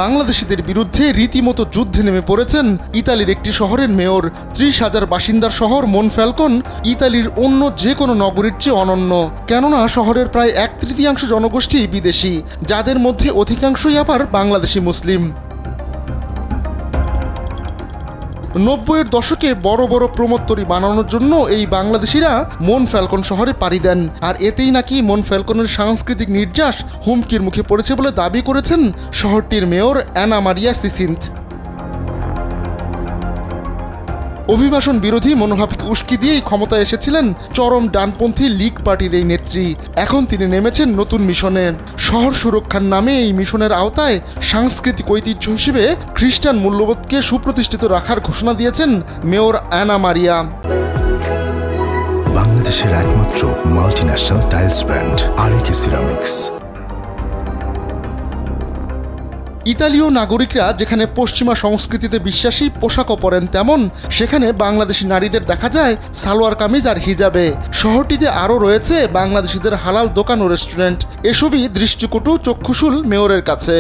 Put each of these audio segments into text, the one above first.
বাংলাদেশিদের বিরুদ্ধে রীতিমতো যুদ্ধে নেমে পড়েছেন ইতালির একটি শহরের মেয়র। 30,000 বাসিন্দার শহর মনফ্যালকন ইতালির অন্য যে কোনো নগরীর চেয়ে অনন্য, কেননা শহরের প্রায় 1/3 জনগোষ্ঠী বিদেশি, যাদের মধ্যে অধিকাংশই আবার বাংলাদেশি মুসলিম। 90-এর দশকে বড় বড় প্রমোত্তরি বানানোর জন্য এই বাংলাদেশিরা মনফ্যালকন শহরে পাড়ি দেন, আর এতেই নাকি মনফ্যালকনের সাংস্কৃতিক নির্যাস হুমকির মুখে পড়েছে বলে দাবি করেছেন শহরটির মেয়র অ্যানা মারিয়া সিসিন্থ। অভিবাসন বিরোধী মনোভাবকে উস্কি দিয়েই ক্ষমতায় এসেছিলেন চরম ডানপন্থী লীগ পার্টির এই নেত্রী। এখন তিনি নেমেছেন নতুন মিশনে। শহর সুরক্ষার নামে এই মিশনের আওতায় সাংস্কৃতিক ঐতিহ্য হিসেবে খ্রিস্টান মূল্যবোধকে সুপ্রতিষ্ঠিত রাখার ঘোষণা দিয়েছেন মেয়র অ্যানা মারিয়া। বাংলাদেশের একমাত্র multinational tiles brand RAK ceramics. ইতালীয় নাগরিকরা যেখানে পশ্চিমা সংস্কৃতিতে বিশ্বাসী পোশাকও পরেন, তেমন সেখানে বাংলাদেশি নারীদের দেখা যায় সালোয়ার কামিজ আর হিজাবে। শহরটিতে আরও রয়েছে বাংলাদেশিদের হালাল দোকান ও রেস্টুরেন্ট। এসবই দৃষ্টিকটু চক্ষুশূল মেয়রের কাছে।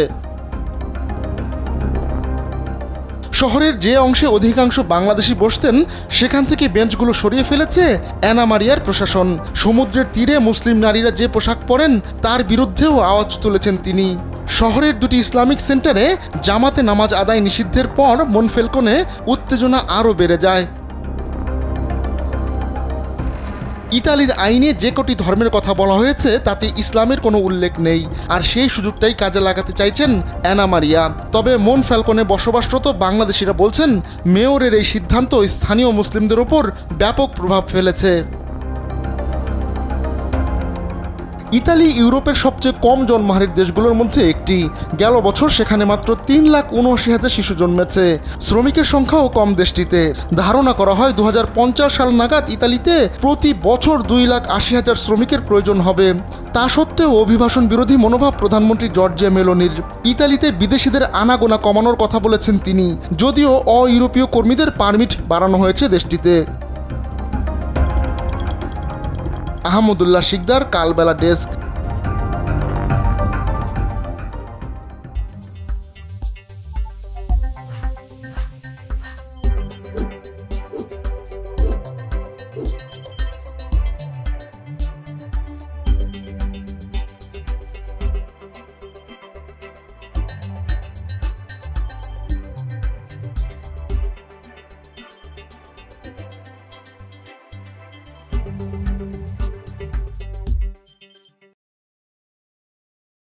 শহরের যে অংশে অধিকাংশ বাংলাদেশি বসতেন, সেখান থেকে বেঞ্চগুলো সরিয়ে ফেলেছে অ্যানা মারিয়ার প্রশাসন। সমুদ্রের তীরে মুসলিম নারীরা যে পোশাক পরেন, তার বিরুদ্ধেও আওয়াজ তুলেছেন তিনি। শহরের দুটি ইসলামিক সেন্টারে জামাতে নামাজ আদায় নিষিদ্ধের পর মনফ্যালকনে উত্তেজনা আরও বেড়ে যায়। ইতালির আইনে যে কটি ধর্মের কথা বলা হয়েছে তাতে ইসলামের কোনো উল্লেখ নেই, আর সেই সুযোগটাই কাজে লাগাতে চাইছেন অ্যানা মারিয়া। তবে মনফ্যালকনে বসবাসরত বাংলাদেশিরা বলছেন মেয়রের এই সিদ্ধান্ত স্থানীয় মুসলিমদের ওপর ব্যাপক প্রভাব ফেলেছে। ইতালি ইউরোপের সবচেয়ে কম জন্মহারের দেশগুলোর মধ্যে একটি। গেল বছর সেখানে মাত্র 3,79,000 শিশু জন্মেছে। শ্রমিকের সংখ্যাও কম দেশটিতে। ধারণা করা হয় 2050 সাল নাগাদ ইতালিতে প্রতি বছর 2,80,000 শ্রমিকের প্রয়োজন হবে। তা সত্ত্বেও অভিবাসন বিরোধী মনোভাব প্রধানমন্ত্রী জর্জিয়া মেলোনির। ইতালিতে বিদেশিদের আনাগোনা কমানোর কথা বলেছেন তিনি, যদিও অ-ইউরোপীয় কর্মীদের পারমিট বাড়ানো হয়েছে দেশটিতে। আহমদুল্লাহ শিকদার, কালবেলা ডেস্ক।